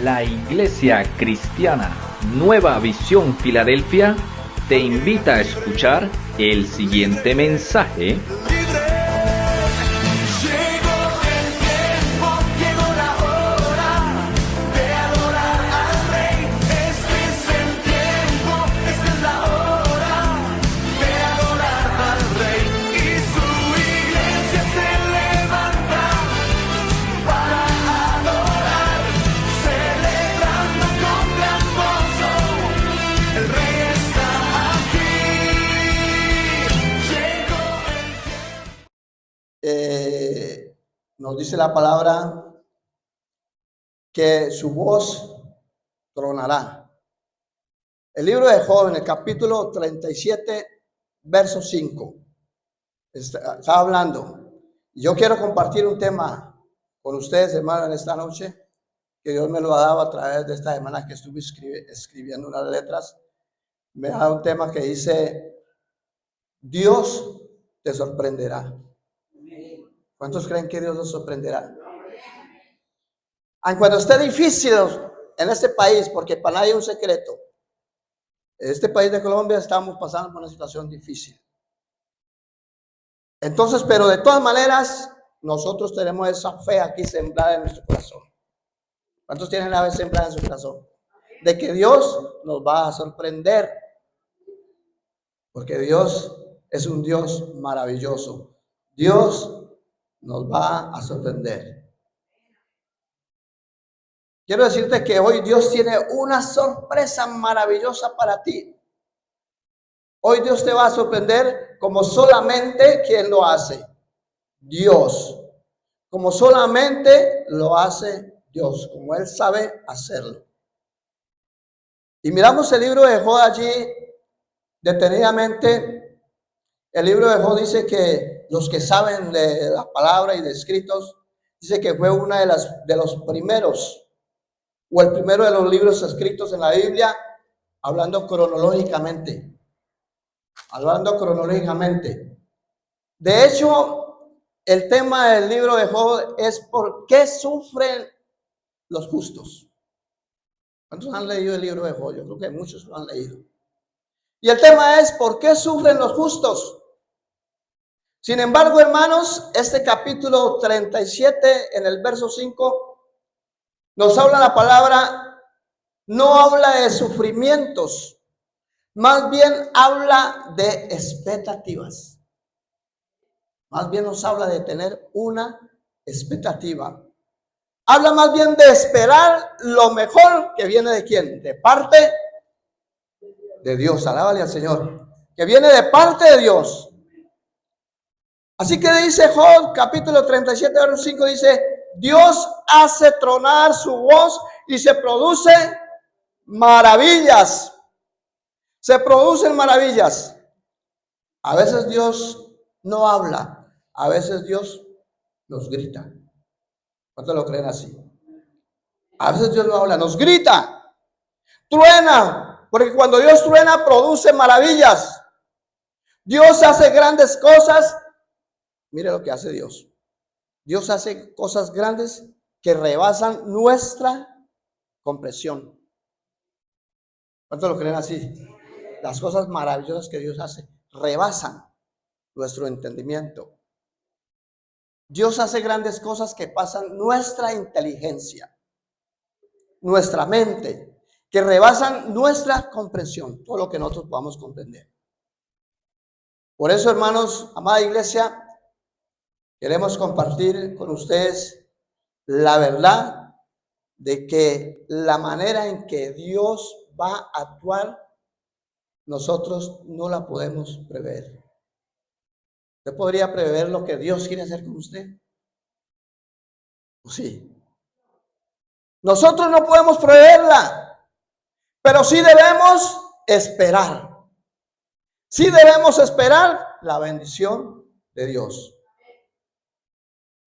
La Iglesia Cristiana Nueva Visión Filadelfia te invita a escuchar el siguiente mensaje. Nos dice la palabra que su voz tronará. El libro de Job, en el capítulo 37, verso 5, está hablando. Yo quiero compartir un tema con ustedes, hermanos, en esta noche, que Dios me lo ha dado a través de esta semana que estuve escribiendo unas letras. Me ha dado un tema que dice: Dios te sorprenderá. ¿Cuántos creen que Dios los sorprenderá? Aunque cuando esté difícil en este país, porque para nadie es un secreto, en este país de Colombia estamos pasando por una situación difícil. Entonces, pero de todas maneras, nosotros tenemos esa fe aquí sembrada en nuestro corazón. ¿Cuántos tienen la fe sembrada en su corazón? De que Dios nos va a sorprender. Porque Dios es un Dios maravilloso. Dios nos va a sorprender. Quiero decirte que hoy Dios tiene una sorpresa maravillosa para ti. Hoy Dios te va a sorprender como solamente quien lo hace. Dios. Como solamente lo hace Dios. Como Él sabe hacerlo. Y miramos el libro de Job allí detenidamente. El libro de Job dice que los que saben de la palabra y de escritos, dice que fue una de los primeros, o el primero de los libros escritos en la Biblia, hablando cronológicamente. De hecho, el tema del libro de Job es ¿por qué sufren los justos? ¿Cuántos han leído el libro de Job? Yo creo que muchos lo han leído. Y el tema es ¿por qué sufren los justos? Sin embargo, hermanos, este capítulo 37, en el verso 5, nos habla la palabra, no habla de sufrimientos, más bien habla de expectativas. Más bien nos habla de tener una expectativa. Habla más bien de esperar lo mejor que viene de ¿quién? De parte de Dios. Alábale al Señor. Que viene de parte de Dios. Así que dice Job, capítulo 37, verso 5, dice: Dios hace tronar su voz y se produce maravillas. Se producen maravillas. A veces Dios no habla, a veces Dios nos grita. ¿Cuántos lo creen así? A veces Dios no habla, nos grita, truena, porque cuando Dios truena produce maravillas. Dios hace grandes cosas. Mire lo que hace Dios. Dios hace cosas grandes que rebasan nuestra comprensión. ¿Cuántos lo creen así? Las cosas maravillosas que Dios hace rebasan nuestro entendimiento. Dios hace grandes cosas que pasan nuestra inteligencia, nuestra mente, que rebasan nuestra comprensión, todo lo que nosotros podamos comprender. Por eso, hermanos, amada iglesia, queremos compartir con ustedes la verdad de que la manera en que Dios va a actuar, nosotros no la podemos prever. ¿Usted podría prever lo que Dios quiere hacer con usted? Pues sí. Nosotros no podemos preverla, pero sí debemos esperar. Sí debemos esperar la bendición de Dios.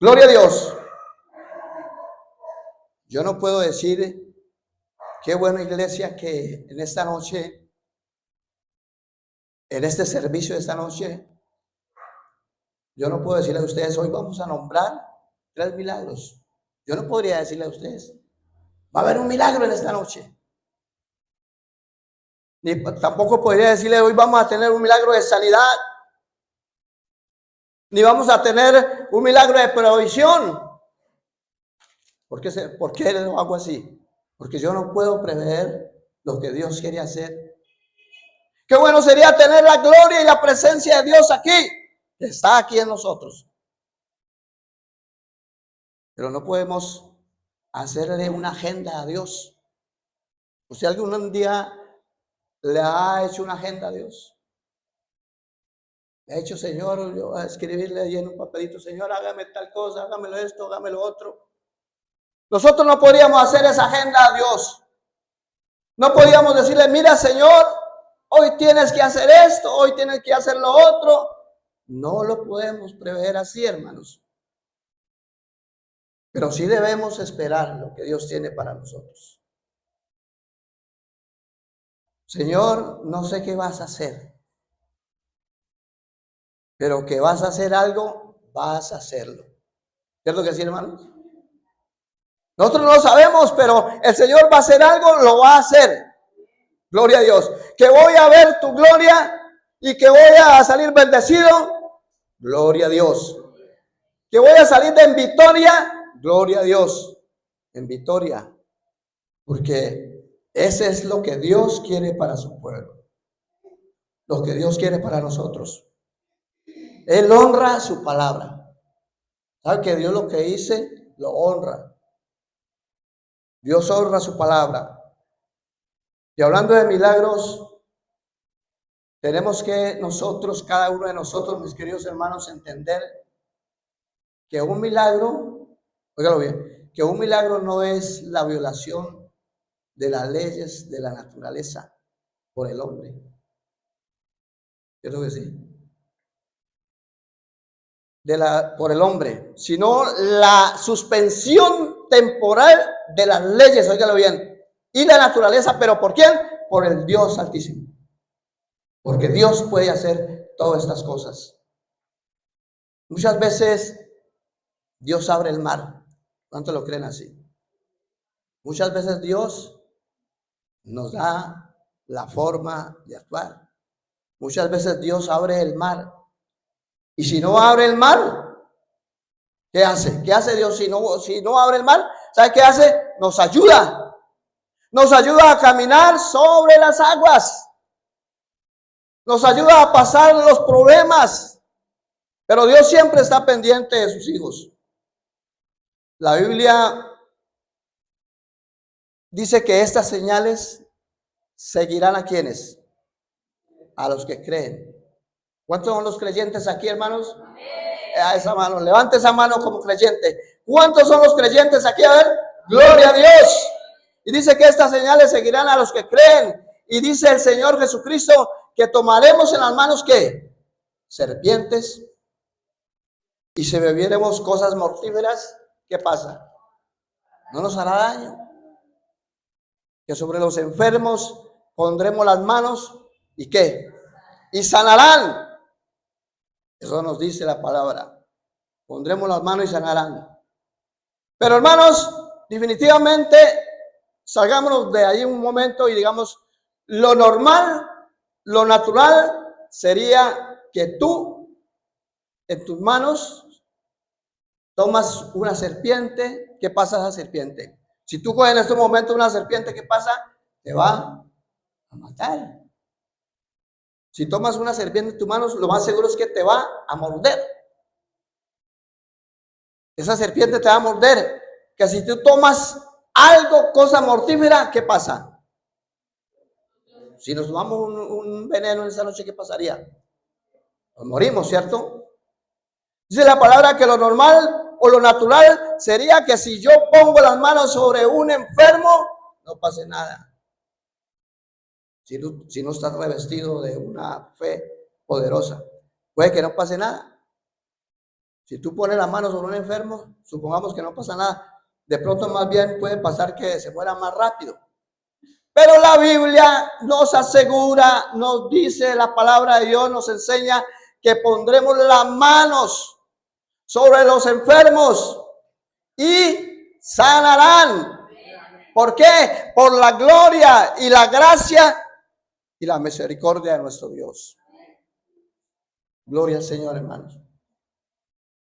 Gloria a Dios. Yo no puedo decir, qué buena iglesia que en esta noche, en este servicio de esta noche, yo no puedo decirle a ustedes, hoy vamos a nombrar 3 milagros. Yo no podría decirle a ustedes. Va a haber un milagro en esta noche. Ni tampoco podría decirle hoy vamos a tener un milagro de sanidad. Ni vamos a tener un milagro de provisión. ¿Por qué lo hago así? Porque yo no puedo prever lo que Dios quiere hacer. Qué bueno sería tener la gloria y la presencia de Dios aquí. Está aquí en nosotros. Pero no podemos hacerle una agenda a Dios. ¿Usted algún día le ha hecho una agenda a Dios? Le ha hecho, Señor, yo a escribirle ahí en un papelito, Señor, hágame tal cosa, hágamelo esto, hágamelo otro. Nosotros no podríamos hacer esa agenda a Dios. No podíamos decirle, mira, Señor, hoy tienes que hacer esto, hoy tienes que hacer lo otro. No lo podemos prever así, hermanos. Pero sí debemos esperar lo que Dios tiene para nosotros. Señor, no sé qué vas a hacer, pero que vas a hacer algo, vas a hacerlo. ¿Cierto que sí, hermanos? Nosotros no lo sabemos, pero el Señor va a hacer algo, lo va a hacer. Gloria a Dios. Que voy a ver tu gloria y que voy a salir bendecido. Gloria a Dios. Que voy a salir en victoria. Gloria a Dios. En victoria. Porque ese es lo que Dios quiere para su pueblo. Lo que Dios quiere para nosotros. Él honra su palabra. ¿Sabe que Dios lo que dice, lo honra? Dios honra su palabra. Y hablando de milagros, tenemos que nosotros, cada uno de nosotros, mis queridos hermanos, entender que un milagro, óigalo bien, que un milagro no es la violación de las leyes de la naturaleza por el hombre. ¿Cierto que sí? Por el hombre, sino la suspensión temporal de las leyes, óigalo bien, y la naturaleza, ¿pero por quién? Por el Dios Altísimo. Porque Dios puede hacer todas estas cosas. Muchas veces Dios abre el mar. ¿Cuántos lo creen así? Muchas veces Dios nos da la forma de actuar. Muchas veces Dios abre el mar. Y si no abre el mar, ¿qué hace? ¿Qué hace Dios si no abre el mar? ¿Sabe qué hace? Nos ayuda. Nos ayuda a caminar sobre las aguas. Nos ayuda a pasar los problemas. Pero Dios siempre está pendiente de sus hijos. La Biblia dice que estas señales seguirán a quienes, a los que creen. ¿Cuántos son los creyentes aquí, hermanos? A esa mano, levante esa mano como creyente. ¿Cuántos son los creyentes aquí? A ver, gloria a Dios. Y dice que estas señales seguirán a los que creen. Y dice el Señor Jesucristo que tomaremos en las manos, ¿qué? Serpientes. Y si bebiéremos cosas mortíferas, ¿qué pasa? No nos hará daño. Que sobre los enfermos pondremos las manos y ¿qué? Y sanarán. Eso nos dice la palabra. Pondremos las manos y sanarán. Pero hermanos, definitivamente salgámonos de ahí un momento y digamos, lo normal, lo natural sería que tú en tus manos tomas una serpiente. ¿Qué pasa a esa serpiente? Si tú coges en este momento una serpiente, ¿qué pasa? Te va a matar. Si tomas una serpiente en tus manos, lo más seguro es que te va a morder. Esa serpiente te va a morder. Que si tú tomas algo, cosa mortífera, ¿qué pasa? Si nos tomamos un veneno en esa noche, ¿qué pasaría? Nos morimos, ¿cierto? Dice la palabra que lo normal o lo natural sería que si yo pongo las manos sobre un enfermo, no pase nada. Si no estás revestido de una fe poderosa, puede que no pase nada. Si tú pones las manos sobre un enfermo, supongamos que no pasa nada. De pronto más bien puede pasar que se muera más rápido. Pero la Biblia nos asegura, nos dice la palabra de Dios, nos enseña que pondremos las manos sobre los enfermos y sanarán. ¿Por qué? Por la gloria y la gracia y la misericordia de nuestro Dios. Gloria al Señor, hermanos.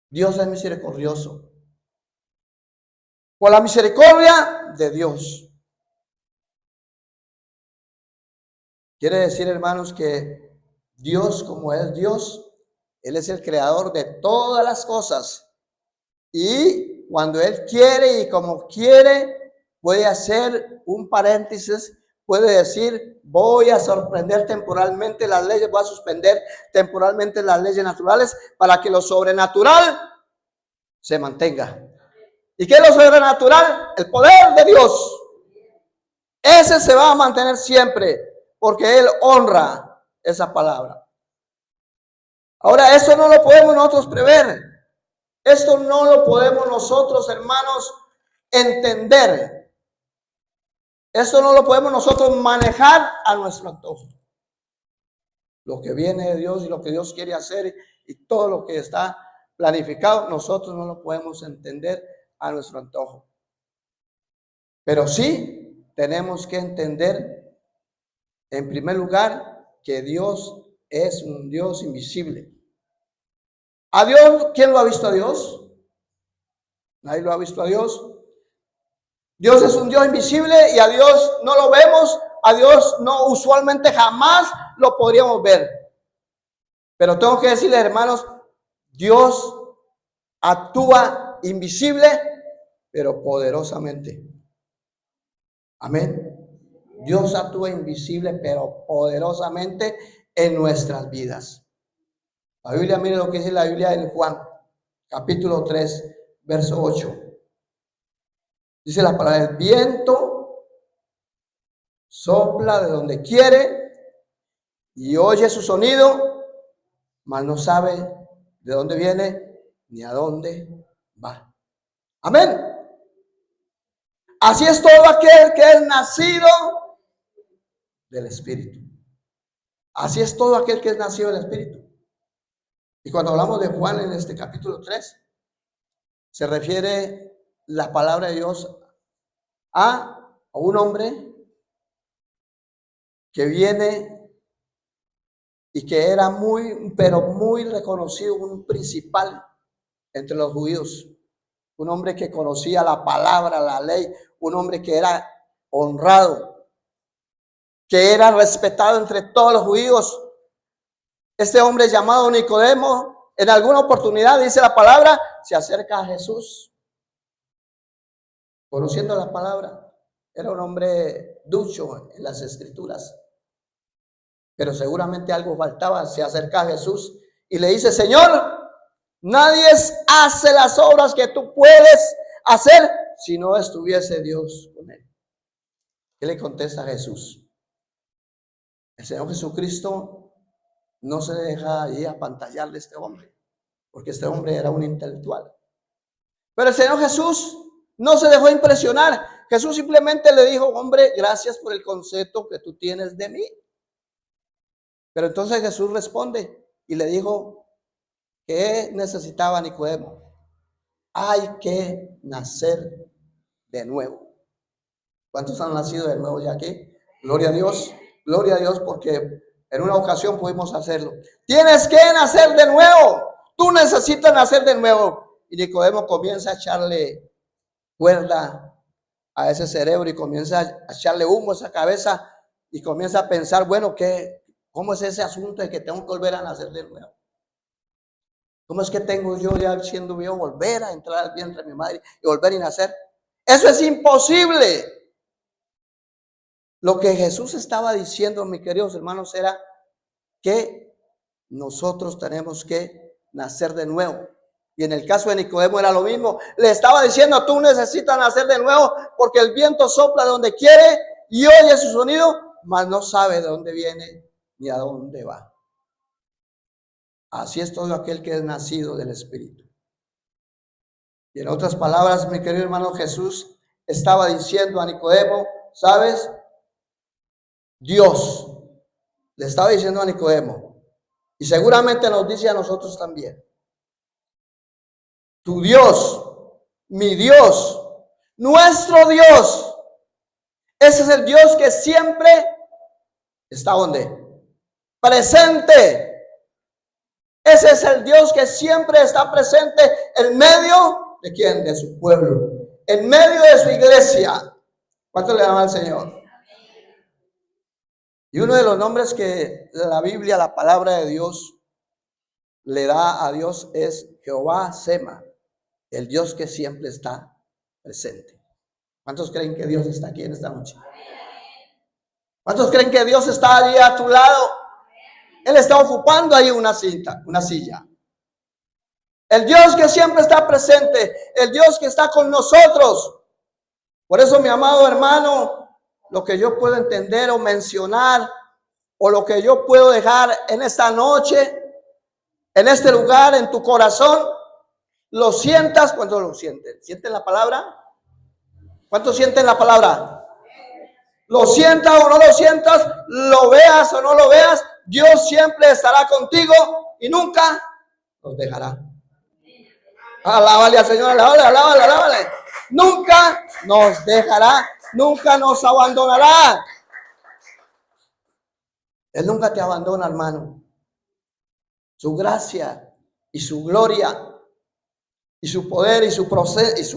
Dios es misericordioso. Por la misericordia de Dios. Quiere decir, hermanos, que Dios, como es Dios, Él es el creador de todas las cosas. Y cuando Él quiere y como quiere, puede hacer un paréntesis, puede decir, voy a sorprender temporalmente las leyes, voy a suspender temporalmente las leyes naturales para que lo sobrenatural se mantenga. ¿Y qué es lo sobrenatural? El poder de Dios. Ese se va a mantener siempre, porque Él honra esa palabra. Ahora, eso no lo podemos nosotros prever. Esto no lo podemos nosotros, hermanos, entender. Esto no lo podemos nosotros manejar a nuestro antojo. Lo que viene de Dios y lo que Dios quiere hacer y todo lo que está planificado, nosotros no lo podemos entender a nuestro antojo. Pero sí tenemos que entender, en primer lugar, que Dios es un Dios invisible. ¿A Dios? ¿Quién lo ha visto a Dios? Nadie lo ha visto a Dios. Dios es un Dios invisible y a Dios no lo vemos. A Dios no, usualmente jamás lo podríamos ver. Pero tengo que decirles, hermanos, Dios actúa invisible, pero poderosamente. Amén. Dios actúa invisible, pero poderosamente en nuestras vidas. La Biblia, mire lo que dice la Biblia en Juan, capítulo 3, verso 8. Dice la palabra, el viento sopla de donde quiere y oye su sonido, mas no sabe de dónde viene ni a dónde va. Amén. Así es todo aquel que es nacido del Espíritu. Así es todo aquel que es nacido del Espíritu. Y cuando hablamos de Juan en este capítulo 3, se refiere la palabra de Dios a un hombre que viene y que era pero muy reconocido, un principal entre los judíos. Un hombre que conocía la palabra, la ley, un hombre que era honrado, que era respetado entre todos los judíos. Este hombre llamado Nicodemo, en alguna oportunidad, dice la palabra, se acerca a Jesús. Conociendo la palabra, era un hombre ducho en las escrituras. Pero seguramente algo faltaba, se acerca a Jesús y le dice, Señor, nadie hace las obras que tú puedes hacer si no estuviese Dios con él. ¿Qué le contesta a Jesús? El Señor Jesucristo no se deja ahí apantallar de este hombre, porque este hombre era un intelectual. Pero el Señor Jesús no se dejó impresionar. Jesús simplemente le dijo, hombre, gracias por el concepto que tú tienes de mí. Pero entonces Jesús responde y le dijo, ¿qué necesitaba Nicodemo? Hay que nacer de nuevo. ¿Cuántos han nacido de nuevo ya aquí? Gloria a Dios porque en una ocasión pudimos hacerlo. Tienes que nacer de nuevo. Tú necesitas nacer de nuevo. Y Nicodemo comienza a echarle cuerda a ese cerebro y comienza a echarle humo a esa cabeza y comienza a pensar, bueno, ¿cómo es ese asunto de que tengo que volver a nacer de nuevo? ¿Cómo es que tengo yo ya siendo viejo volver a entrar al vientre de mi madre y volver a nacer? Eso es imposible. Lo que Jesús estaba diciendo, mis queridos hermanos, era que nosotros tenemos que nacer de nuevo. Y en el caso de Nicodemo era lo mismo. Le estaba diciendo, tú necesitas nacer de nuevo porque el viento sopla de donde quiere y oye su sonido, mas no sabe de dónde viene ni a dónde va. Así es todo aquel que es nacido del Espíritu. Y en otras palabras, mi querido hermano, Jesús estaba diciendo a Nicodemo, ¿sabes? Dios le estaba diciendo a Nicodemo, y seguramente nos dice a nosotros también, tu Dios, mi Dios, nuestro Dios, Ese es el Dios que siempre está donde? Presente. Ese es el Dios que siempre está presente en medio de quién, de su pueblo, en medio de su iglesia. ¿Cuánto le dan al Señor? Y uno de los nombres que la Biblia, la palabra de Dios, le da a Dios es Jehová Sema, el Dios que siempre está presente. ¿Cuántos creen que Dios está aquí en esta noche? ¿Cuántos creen que Dios está allí a tu lado? Él está ocupando ahí una silla. El Dios que siempre está presente, el Dios que está con nosotros. Por eso, mi amado hermano, lo que yo puedo entender o mencionar, o lo que yo puedo dejar en esta noche, en este lugar, en tu corazón, lo sientas. ¿Cuántos lo sienten? ¿Sienten la palabra? ¿Cuántos sienten la palabra? Lo sientas o no lo sientas, lo veas o no lo veas, Dios siempre estará contigo y nunca nos dejará. Alábale al Señor, alábale. Nunca nos dejará, nunca nos abandonará. Él nunca te abandona, hermano. Su gracia y su gloria y su poder y su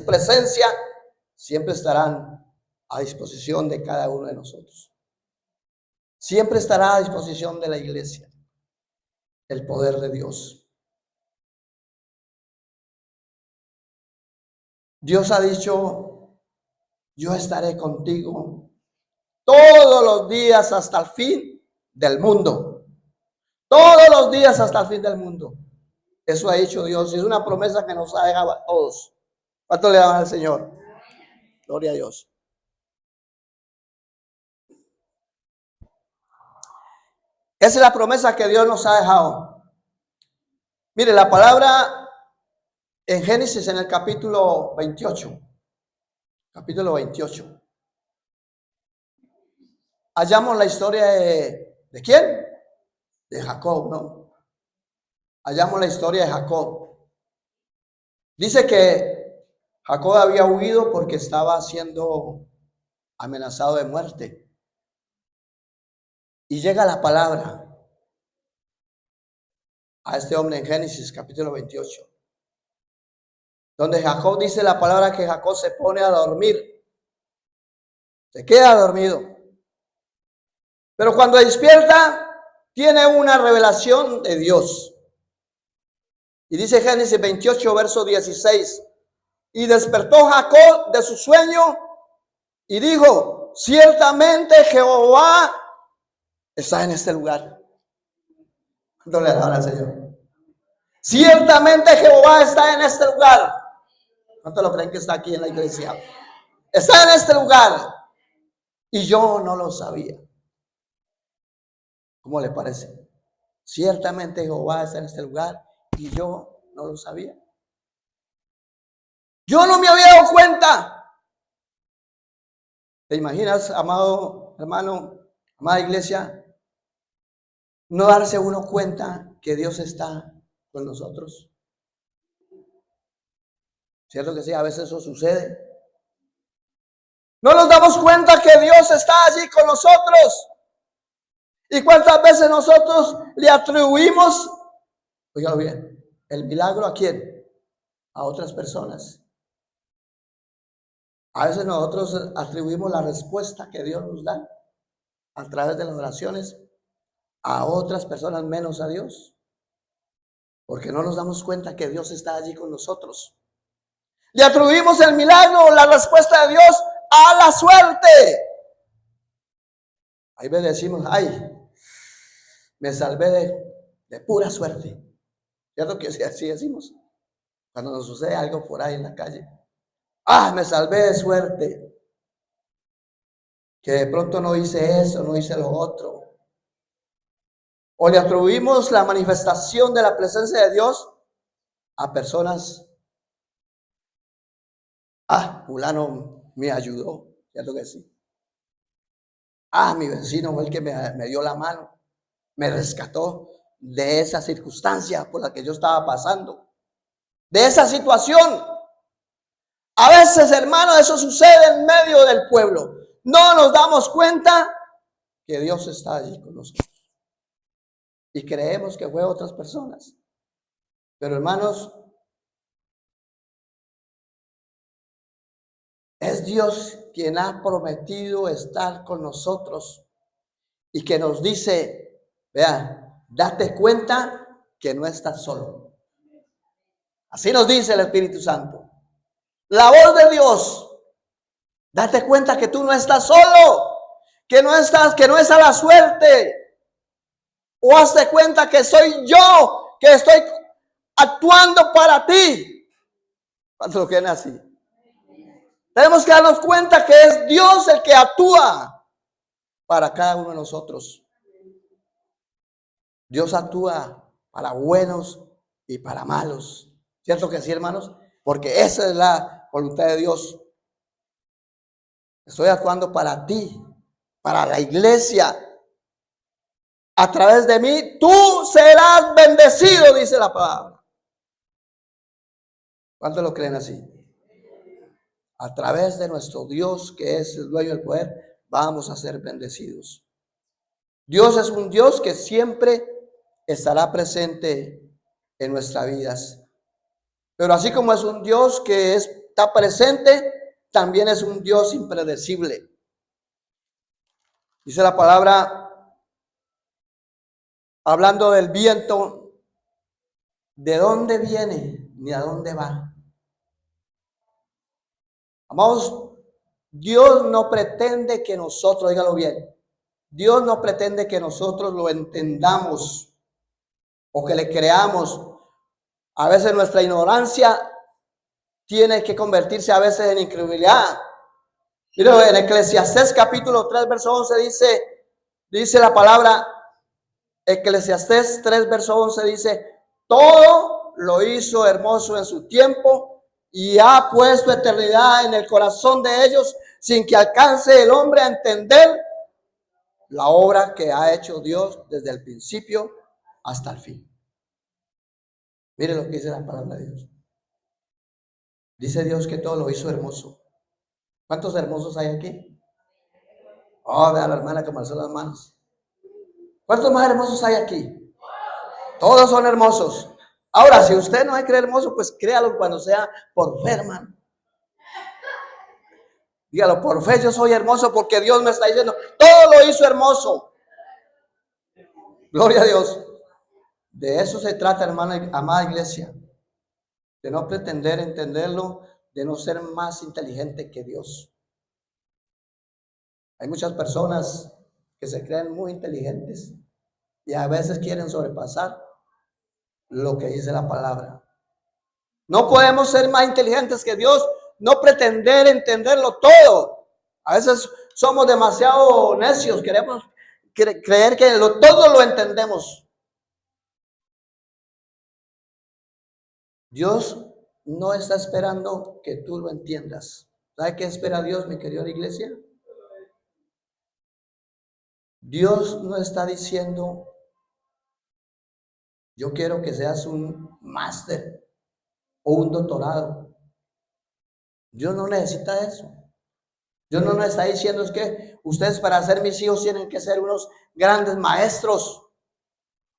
presencia siempre estarán a disposición de cada uno de nosotros. Siempre estará a disposición de la iglesia el poder de Dios. Dios ha dicho, yo estaré contigo todos los días hasta el fin del mundo. Todos los días hasta el fin del mundo. Eso ha dicho Dios. Y es una promesa que nos ha dejado a todos. ¿Cuánto le daban al Señor? Gloria a Dios. Esa es la promesa que Dios nos ha dejado. Mire, la palabra en Génesis, en el capítulo 28. Capítulo 28. Hallamos la historia ¿de quién? De Jacob, ¿no? Hallamos la historia de Jacob. Dice que Jacob había huido porque estaba siendo amenazado de muerte. Y llega la palabra a este hombre en Génesis capítulo 28, donde Jacob dice la palabra que Jacob se pone a dormir, se queda dormido, pero cuando despierta tiene una revelación de Dios. Y dice Génesis 28 verso 16, y despertó Jacob de su sueño y dijo, ciertamente Jehová está en este lugar. ¿Cuánto le dan al Señor? Ciertamente Jehová está en este lugar. ¿Cuánto lo creen que está aquí en la iglesia? Está en este lugar. Y yo no lo sabía. ¿Cómo le parece? Ciertamente Jehová está en este lugar y yo no lo sabía. Yo no me había dado cuenta. ¿Te imaginas, amado hermano, amada iglesia, no darse uno cuenta que Dios está con nosotros? ¿Cierto que sí? A veces eso sucede. No nos damos cuenta que Dios está allí con nosotros. ¿Y cuántas veces nosotros le atribuimos, oígalo bien, el milagro a quién? A otras personas. A veces nosotros atribuimos la respuesta que Dios nos da a través de las oraciones a otras personas menos a Dios, porque no nos damos cuenta que Dios está allí con nosotros. Le atribuimos el milagro, la respuesta de Dios a la suerte. Ahí decimos, ay, me salvé de pura suerte. ¿Cierto que así decimos? Cuando nos sucede algo por ahí en la calle. Ah, me salvé de suerte. Que de pronto no hice eso, no hice lo otro. O le atribuimos la manifestación de la presencia de Dios a personas. Ah, fulano me ayudó, ¿cierto que sí? Ah, mi vecino fue el que me dio la mano, me rescató de esa circunstancia por la que yo estaba pasando, de esa situación. A veces, hermano, eso sucede en medio del pueblo. no nos damos cuenta que Dios está allí con nosotros. Y creemos que fue otras personas. Pero hermanos, es Dios quien ha prometido estar con nosotros y que nos dice, vean, date cuenta que no estás solo. Así nos dice el Espíritu Santo. La voz de Dios, date cuenta que tú no estás solo, que no es a la suerte. O hazte cuenta que soy yo que estoy actuando para ti. ¿Cuántos lo creen así? Tenemos que darnos cuenta que es Dios el que actúa para cada uno de nosotros. Dios actúa para buenos y para malos. ¿Cierto que sí, hermanos? Porque esa es la voluntad de Dios. Estoy actuando para ti, para la iglesia. A través de mí, tú serás bendecido, dice la palabra. ¿Cuántos lo creen así? A través de nuestro Dios, que es el dueño del poder, vamos a ser bendecidos. Dios es un Dios que siempre estará presente en nuestras vidas. Pero así como es un Dios que está presente, también es un Dios impredecible. Dice la palabra, hablando del viento, ¿de dónde viene ni a dónde va? Amados, Dios no pretende que nosotros, dígalo bien, Dios no pretende que nosotros lo entendamos o que le creamos. A veces nuestra ignorancia tiene que convertirse a veces en incredulidad. Mira, en Eclesiastés capítulo 3, verso 11 dice la palabra, Eclesiastés 3, verso 11 dice, todo lo hizo hermoso en su tiempo y ha puesto eternidad en el corazón de ellos sin que alcance el hombre a entender la obra que ha hecho Dios desde el principio hasta el fin. Mire lo que dice la palabra de Dios. Dice Dios que todo lo hizo hermoso. ¿Cuántos hermosos hay aquí? Oh, vea a la hermana que me alzó las manos. ¿Cuántos más hermosos hay aquí? Todos son hermosos. Ahora, si usted no hay que creer hermoso, pues créalo cuando sea por fe, hermano. Dígalo, por fe yo soy hermoso porque Dios me está diciendo, todo lo hizo hermoso. Gloria a Dios. De eso se trata, hermana, amada iglesia. De no pretender entenderlo, de no ser más inteligente que Dios. Hay muchas personas que se creen muy inteligentes y a veces quieren sobrepasar lo que dice la palabra. No podemos ser más inteligentes que Dios, no pretender entenderlo todo. A veces somos demasiado necios, queremos creer que todo lo entendemos. Dios no está esperando que tú lo entiendas. ¿Sabe qué espera Dios, mi querida iglesia? Dios no está diciendo, yo quiero que seas un máster o un doctorado. Dios no necesita eso. Dios no nos está diciendo es que ustedes para ser mis hijos tienen que ser unos grandes maestros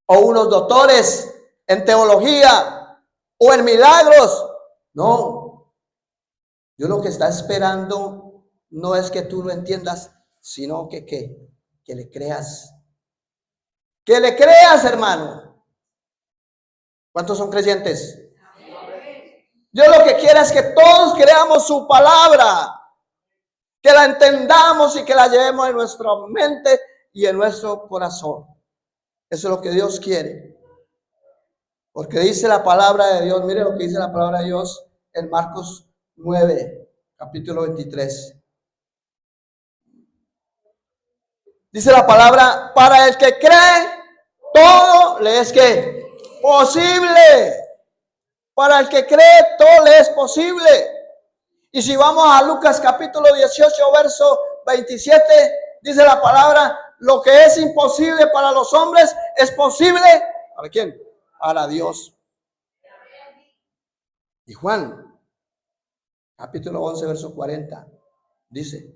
o unos doctores en teología o en milagros. No. Dios lo que está esperando no es que tú lo entiendas, sino que le creas. Que le creas, hermano. ¿Cuántos son creyentes? Dios lo que quiere es que todos creamos su palabra, que la entendamos y que la llevemos en nuestra mente y en nuestro corazón. Eso es lo que Dios quiere. Porque dice la palabra de Dios, mire lo que dice la palabra de Dios en Marcos 9, capítulo 23. Dice la palabra, para el que cree, todo le es que posible. Para el que cree, todo le es posible. Y si vamos a Lucas capítulo 18, verso 27, dice la palabra, lo que es imposible para los hombres es posible. ¿Para quién? Para Dios. Y Juan, capítulo 11, verso 40, dice,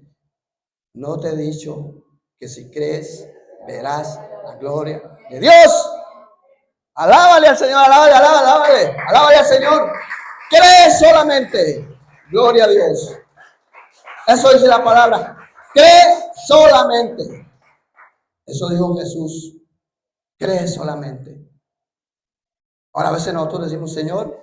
¿No te he dicho que si crees, verás la gloria de Dios? Alábale al Señor, alábale al Señor. Cree solamente. Gloria a Dios. Eso dice la palabra. Cree solamente. Eso dijo Jesús. Cree solamente. Ahora a veces nosotros decimos, Señor,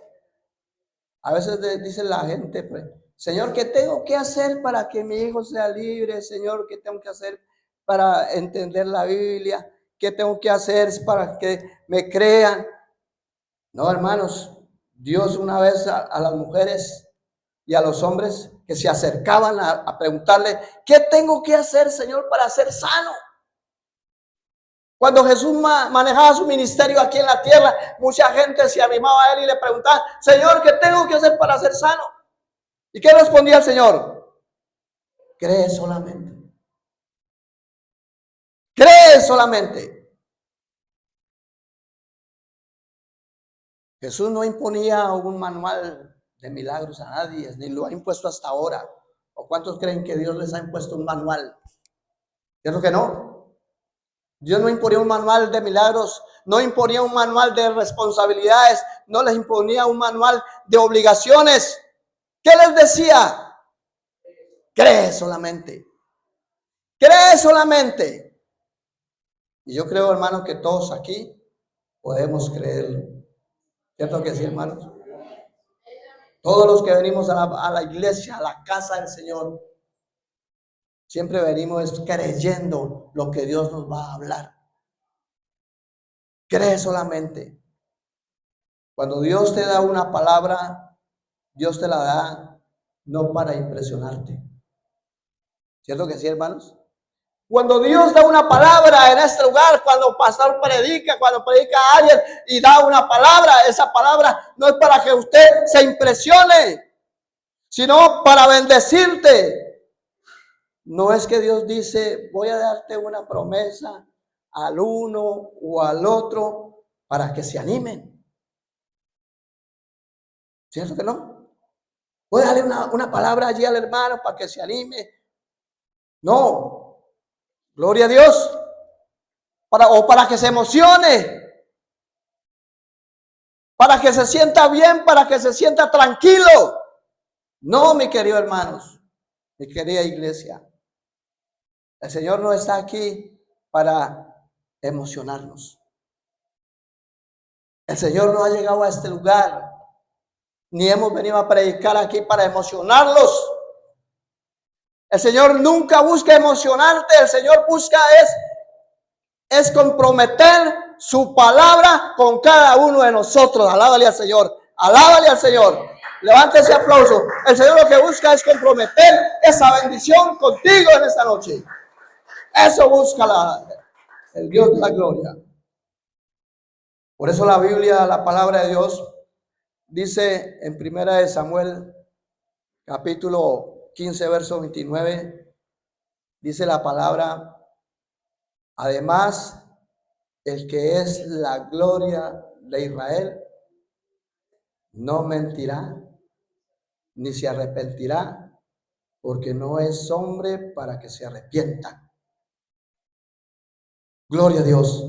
a veces dice la gente, pues, Señor, ¿qué tengo que hacer para que mi hijo sea libre? Señor, ¿qué tengo que hacer para entender la Biblia? ¿Qué tengo que hacer para que me crean? No, hermanos, Dios una vez a las mujeres y a los hombres que se acercaban a preguntarle, ¿qué tengo que hacer, Señor, para ser sano? Cuando Jesús manejaba su ministerio aquí en la tierra, mucha gente se animaba a él y le preguntaba, Señor, ¿qué tengo que hacer para ser sano? ¿Y qué respondía el Señor? Cree solamente. Cree solamente. Jesús no imponía un manual de milagros a nadie, ni lo ha impuesto hasta ahora. ¿O cuántos creen que Dios les ha impuesto un manual? ¿Cierto que no? Dios no imponía un manual de milagros, no imponía un manual de responsabilidades, no les imponía un manual de obligaciones. ¿Qué les decía? Cree solamente. Cree solamente. Y yo creo, hermanos, que todos aquí podemos creerlo. ¿Cierto que sí, hermanos? Todos los que venimos a la iglesia, a la casa del Señor, siempre venimos creyendo lo que Dios nos va a hablar. Cree solamente. Cuando Dios te da una palabra, Dios te la da no para impresionarte. ¿Cierto que sí, hermanos? Cuando Dios da una palabra en este lugar, cuando el pastor predica, cuando predica a alguien y da una palabra, esa palabra no es para que usted se impresione, sino para bendecirte. No es que Dios dice, voy a darte una promesa al uno o al otro para que se animen. ¿Cierto que no? Voy a darle una palabra allí al hermano para que se anime. No. Gloria a Dios. Para que se emocione. Para que se sienta bien, para que se sienta tranquilo. No, mi querido hermanos, mi querida iglesia. El Señor no está aquí para emocionarnos. El Señor no ha llegado a este lugar, ni hemos venido a predicar aquí para emocionarlos. El Señor nunca busca emocionarte, el Señor busca es comprometer su palabra con cada uno de nosotros. Alábale al Señor, alábale al Señor. Levante ese aplauso. El Señor lo que busca es comprometer esa bendición contigo en esta noche. Eso busca el Dios de la gloria. Por eso la Biblia, la palabra de Dios, dice en 1 Samuel, capítulo 15, verso 29, dice la palabra, además, el que es la gloria de Israel, no mentirá, ni se arrepentirá, porque no es hombre para que se arrepienta. Gloria a Dios.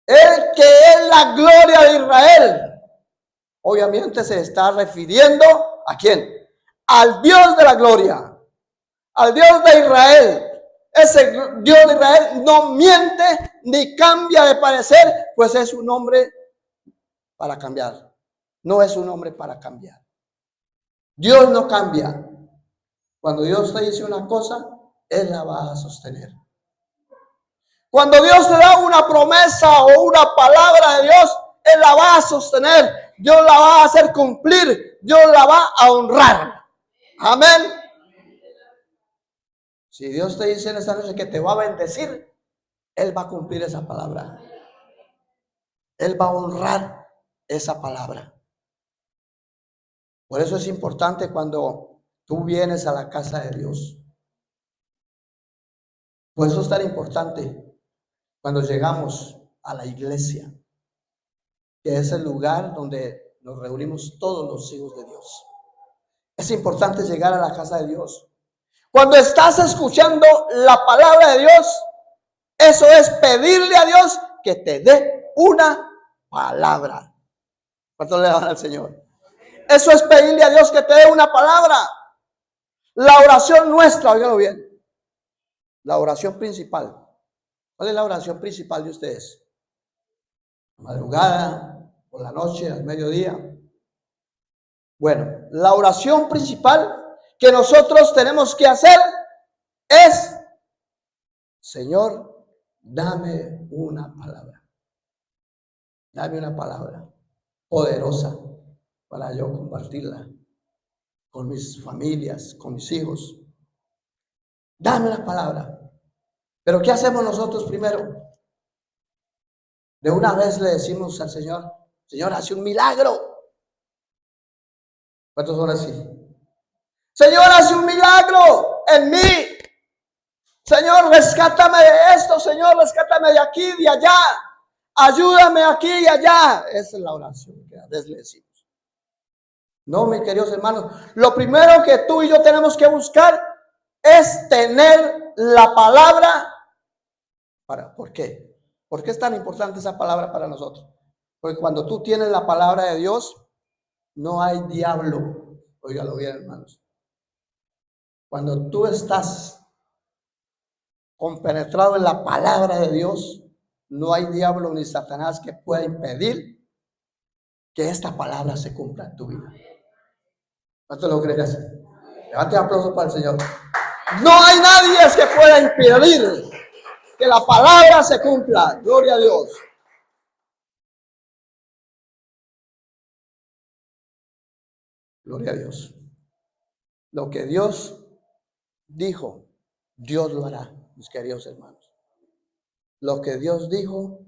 El que es la gloria de Israel, obviamente se está refiriendo ¿a quién? Al Dios de la gloria, al Dios de Israel. Ese Dios de Israel no miente ni cambia de parecer, pues es un hombre para cambiar. No es un hombre para cambiar. Dios no cambia. Cuando Dios te dice una cosa, Él la va a sostener. Cuando Dios te da una promesa o una palabra de Dios, Él la va a sostener. Dios la va a hacer cumplir. Dios la va a honrar. Amén. Si Dios te dice en esta noche que te va a bendecir, Él va a cumplir esa palabra. Él va a honrar esa palabra. Por eso es importante cuando tú vienes a la casa de Dios. Por eso es tan importante cuando llegamos a la iglesia, que es el lugar donde nos reunimos todos los hijos de Dios. Es importante llegar a la casa de Dios. Cuando estás escuchando la palabra de Dios, eso es pedirle a Dios que te dé una palabra. ¿Cuánto le dan al Señor? Eso es pedirle a Dios que te dé una palabra. La oración nuestra, óiganlo bien, la oración principal. ¿Cuál es la oración principal de ustedes? Madrugada, por la noche, al mediodía. Bueno, la oración principal que nosotros tenemos que hacer es: Señor, dame una palabra. Dame una palabra poderosa para yo compartirla con mis familias, con mis hijos. Dame una palabra. Pero ¿qué hacemos nosotros primero? De una vez le decimos al Señor: Señor, hace un milagro. ¿Cuántos son así? Señor, hace un milagro en mí. Señor, rescátame de esto. Señor, rescátame de aquí, de allá. Ayúdame aquí y allá. Esa es la oración que a veces le decimos. No, mis queridos hermanos, lo primero que tú y yo tenemos que buscar es tener la palabra. ¿Por qué? ¿Por qué es tan importante esa palabra para nosotros? Porque cuando tú tienes la palabra de Dios, no hay diablo. Óigalo bien, hermanos. Cuando tú estás compenetrado en la palabra de Dios, no hay diablo ni Satanás que pueda impedir que esta palabra se cumpla en tu vida. ¿Cuánto lo crees? Levante aplauso para el Señor. No hay nadie que pueda impedir que la palabra se cumpla. Gloria a Dios. Gloria a Dios. Lo que Dios dijo, Dios lo hará, mis queridos hermanos. Lo que Dios dijo,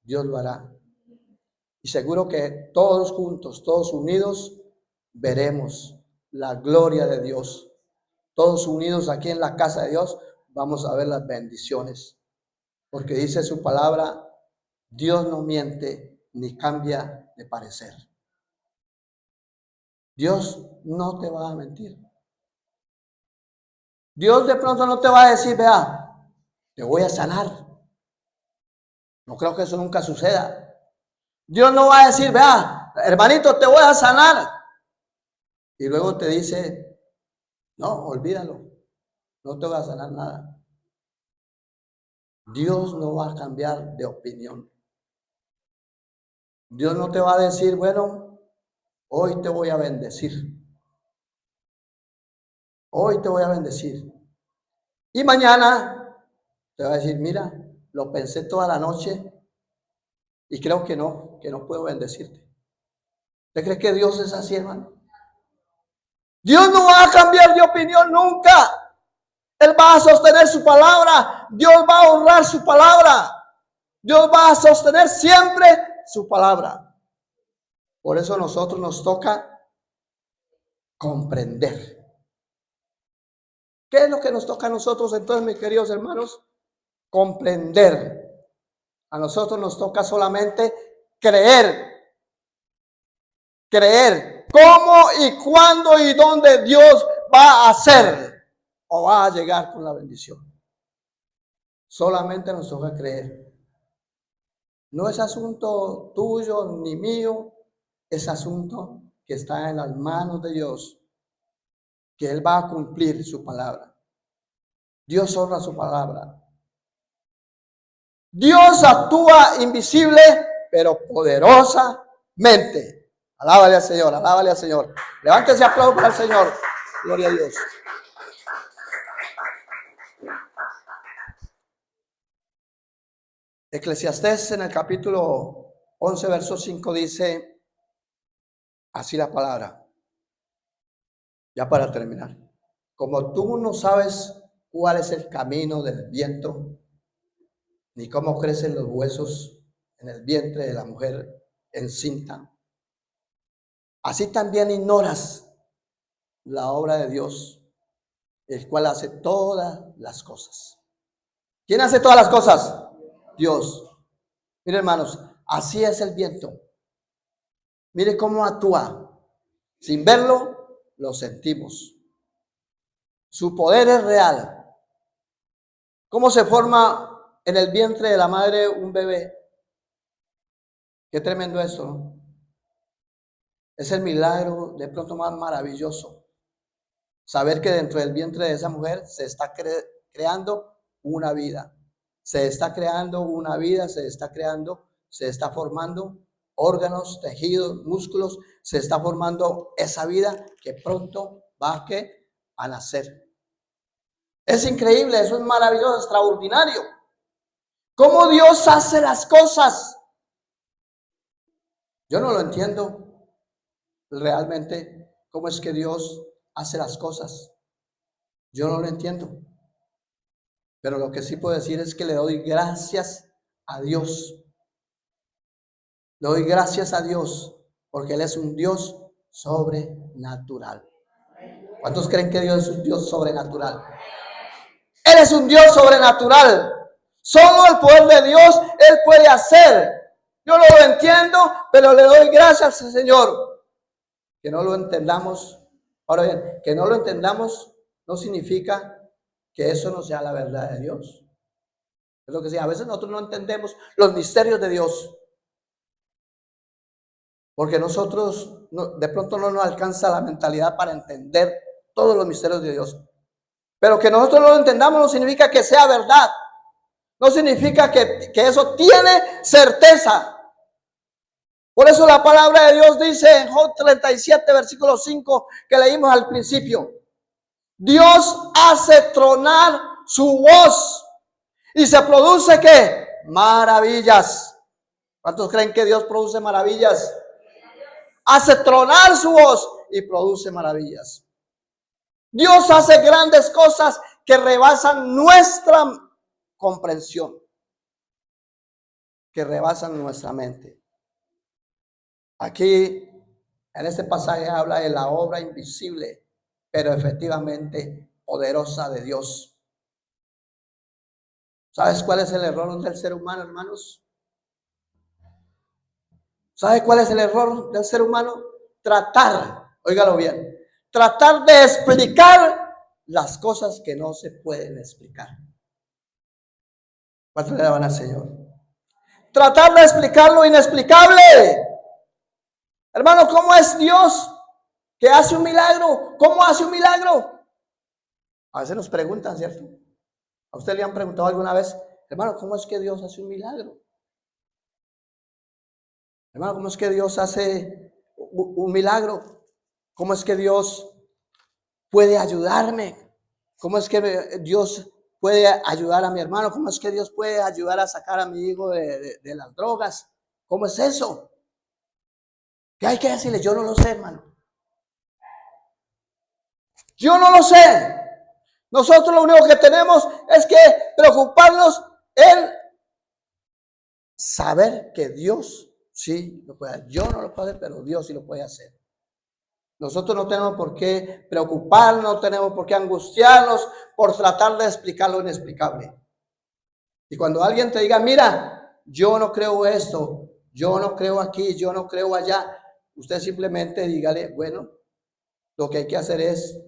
Dios lo hará. Y seguro que todos juntos, todos unidos, veremos la gloria de Dios. Todos unidos aquí en la casa de Dios, vamos a ver las bendiciones. Porque dice su palabra: Dios no miente ni cambia de parecer. Dios no te va a mentir. Dios de pronto no te va a decir: vea, te voy a sanar. No creo que eso nunca suceda. Dios no va a decir: vea, hermanito, te voy a sanar. Y luego te dice: no, olvídalo, no te voy a sanar nada. Dios no va a cambiar de opinión. Dios no te va a decir: bueno, hoy te voy a bendecir. Hoy te voy a bendecir. Y mañana te va a decir: mira, lo pensé toda la noche y creo que no puedo bendecirte. ¿Usted cree que Dios es así, hermano? Dios no va a cambiar de opinión nunca. Él va a sostener su palabra. Dios va a honrar su palabra. Dios va a sostener siempre su palabra. Por eso a nosotros nos toca comprender. ¿Qué es lo que nos toca a nosotros entonces, mis queridos hermanos? Comprender. A nosotros nos toca solamente creer. Creer cómo y cuándo y dónde Dios va a hacer o va a llegar con la bendición. Solamente nos toca creer. No es asunto tuyo ni mío, es asunto que está en las manos de Dios, que Él va a cumplir su palabra. Dios honra su palabra. Dios actúa invisible, pero poderosamente. Alábale al Señor, alábale al Señor. Levántese, aplauso para el Señor. Gloria a Dios. Eclesiastés en el capítulo 11, verso 5 dice así la palabra. Ya para terminar. Como tú no sabes cuál es el camino del viento, ni cómo crecen los huesos en el vientre de la mujer encinta, así también ignoras la obra de Dios, el cual hace todas las cosas. ¿Quién hace todas las cosas? Dios. Miren, hermanos, así es el viento. Mire cómo actúa. Sin verlo, lo sentimos. Su poder es real. ¿Cómo se forma en el vientre de la madre un bebé? Qué tremendo esto, ¿no? Es el milagro de pronto más maravilloso. Saber que dentro del vientre de esa mujer se está creando una vida. Se está creando una vida, se está formando órganos, tejidos, músculos, se está formando esa vida que pronto va a nacer. Es increíble, eso es maravilloso, extraordinario. ¿Cómo Dios hace las cosas? Yo no lo entiendo realmente, cómo es que Dios hace las cosas. Yo no lo entiendo. Pero lo que sí puedo decir es que le doy gracias a Dios. Le doy gracias a Dios porque Él es un Dios sobrenatural. ¿Cuántos creen que Dios es un Dios sobrenatural? Él es un Dios sobrenatural. Solo el poder de Dios Él puede hacer. Yo no lo entiendo, pero le doy gracias al Señor. Que no lo entendamos. Ahora bien, que no lo entendamos no significa que eso no sea la verdad de Dios. Es lo que sí, a veces nosotros no entendemos los misterios de Dios. Porque nosotros de pronto no nos alcanza la mentalidad para entender todos los misterios de Dios. Pero que nosotros no lo entendamos no significa que sea verdad. No significa que eso tiene certeza. Por eso la palabra de Dios dice en Job 37, versículo 5, que leímos al principio. Dios hace tronar su voz y se produce ¿qué? Maravillas. ¿Cuántos creen que Dios produce maravillas? Hace tronar su voz y produce maravillas. Dios hace grandes cosas que rebasan nuestra comprensión, que rebasan nuestra mente. Aquí, en este pasaje habla de la obra invisible, pero efectivamente poderosa de Dios. ¿Sabes cuál es el error del ser humano, hermanos? ¿Sabe cuál es el error del ser humano? Óigalo bien, tratar de explicar las cosas que no se pueden explicar. ¿Cuánto le daban al Señor? Tratar de explicar lo inexplicable. Hermano, ¿cómo es Dios que hace un milagro? ¿Cómo hace un milagro? A veces nos preguntan, ¿cierto? ¿A usted le han preguntado alguna vez, hermano, cómo es que Dios hace un milagro? Hermano, ¿cómo es que Dios hace un milagro? ¿Cómo es que Dios puede ayudarme? ¿Cómo es que Dios puede ayudar a mi hermano? ¿Cómo es que Dios puede ayudar a sacar a mi hijo de las drogas? ¿Cómo es eso? ¿Qué hay que decirle? Yo no lo sé, hermano. Yo no lo sé. Nosotros lo único que tenemos es que preocuparnos en saber que Dios sí lo puede hacer. Yo no lo puedo hacer, pero Dios sí lo puede hacer. Nosotros no tenemos por qué preocuparnos, no tenemos por qué angustiarnos por tratar de explicar lo inexplicable. Y cuando alguien te diga, mira, yo no creo esto, yo no creo aquí, yo no creo allá, usted simplemente dígale, bueno, lo que hay que hacer es,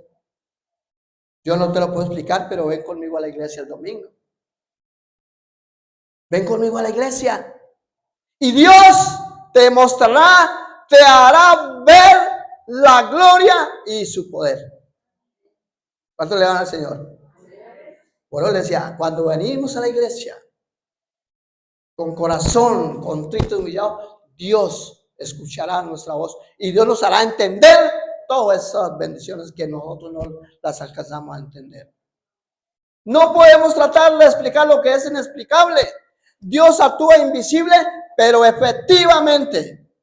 yo no te lo puedo explicar, pero ven conmigo a la iglesia el domingo. Ven conmigo a la iglesia. Y Dios te mostrará, te hará ver la gloria y su poder. ¿Cuánto le dan al Señor? Por eso le decía, cuando venimos a la iglesia, con corazón contrito y humillado, Dios escuchará nuestra voz y Dios nos hará entender todas esas bendiciones que nosotros no las alcanzamos a entender. No podemos tratar de explicar lo que es inexplicable. Dios actúa invisible, pero efectivamente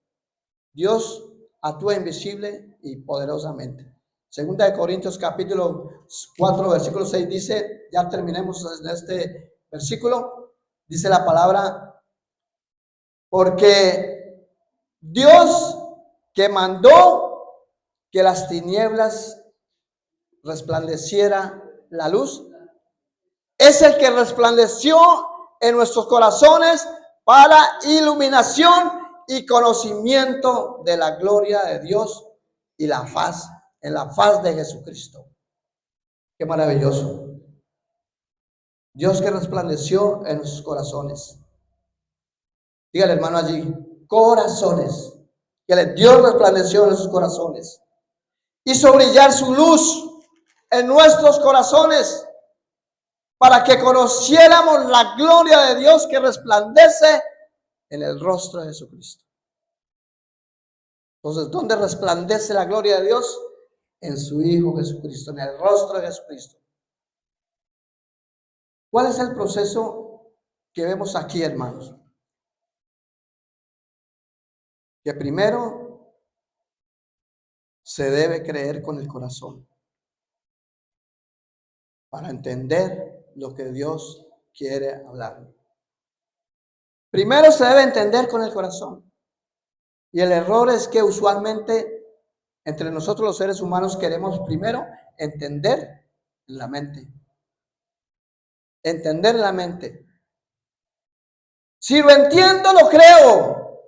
Dios actúa invisible y poderosamente. Segunda de Corintios capítulo 4 versículo 6 dice, ya terminemos en este versículo, dice la palabra, porque Dios que mandó que las tinieblas resplandeciera la luz, es el que resplandeció en nuestros corazones para iluminación y conocimiento de la gloria de Dios y en la faz de Jesucristo. Qué maravilloso. Dios que resplandeció en sus corazones. Dígale, hermano, allí, corazones. Que Dios resplandeció en sus corazones. Hizo brillar su luz en nuestros corazones para que conociéramos la gloria de Dios que resplandece en el rostro de Jesucristo. Entonces, ¿dónde resplandece la gloria de Dios? En su Hijo Jesucristo, en el rostro de Jesucristo. ¿Cuál es el proceso que vemos aquí, hermanos? Que primero se debe creer con el corazón para entender lo que Dios quiere hablar. Primero se debe entender con el corazón. Y el error es que usualmente entre nosotros los seres humanos queremos primero entender en la mente. Entender en la mente. Si lo entiendo, lo creo,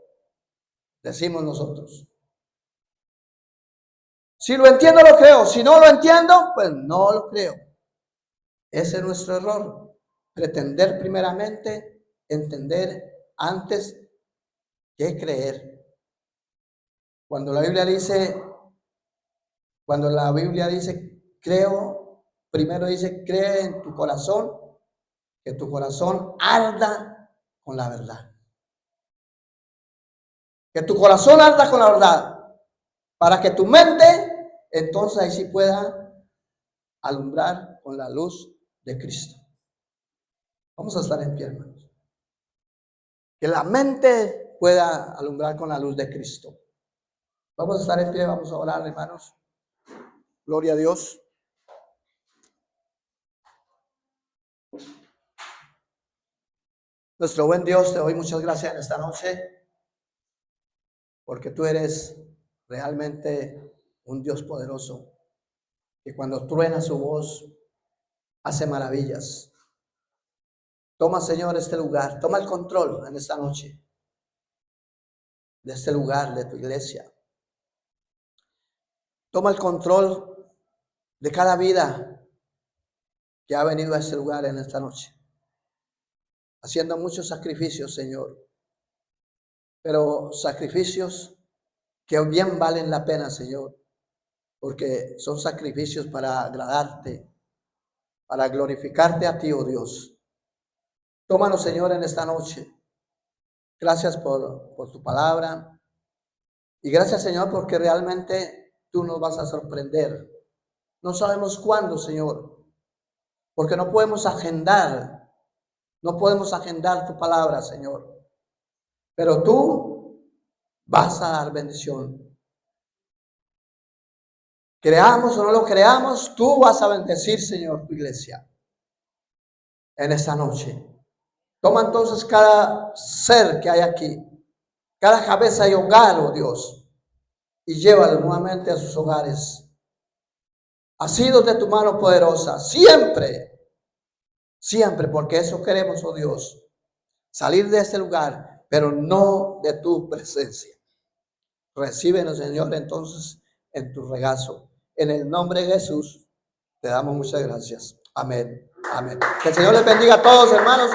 decimos nosotros. Si lo entiendo, lo creo. Si no lo entiendo, pues no lo creo. Ese es nuestro error. Pretender primeramente entender antes que creer. Cuando la Biblia dice creo, primero dice cree en tu corazón, que tu corazón arda con la verdad. Que tu corazón arda con la verdad, para que tu mente entonces ahí sí pueda alumbrar con la luz de Cristo. Vamos a estar en pie, hermanos. Que la mente pueda alumbrar con la luz de Cristo. Vamos a estar en pie, vamos a orar, hermanos. Gloria a Dios. Nuestro buen Dios, te doy muchas gracias en esta noche, porque tú eres realmente un Dios poderoso, que cuando truena su voz, hace maravillas. Toma, Señor, este lugar, toma el control en esta noche, de este lugar, de tu iglesia. Toma el control de cada vida que ha venido a este lugar en esta noche, haciendo muchos sacrificios, Señor, pero sacrificios que bien valen la pena, Señor, porque son sacrificios para agradarte, para glorificarte a ti, oh Dios. Tómanos, Señor, en esta noche. Gracias por tu palabra y gracias, Señor, porque realmente tú nos vas a sorprender. No sabemos cuándo, Señor, porque no podemos agendar tu palabra, Señor. Pero tú vas a dar bendición. Creamos o no lo creamos, tú vas a bendecir, Señor, tu iglesia en esta noche. Toma entonces cada ser que hay aquí, cada cabeza y hogar, oh Dios, y llévalo nuevamente a sus hogares. Asidos de tu mano poderosa, siempre, siempre, porque eso queremos, oh Dios, salir de este lugar, pero no de tu presencia. Recíbenos, Señor, entonces en tu regazo. En el nombre de Jesús, te damos muchas gracias. Amén. Amén. Que el Señor les bendiga a todos, hermanos.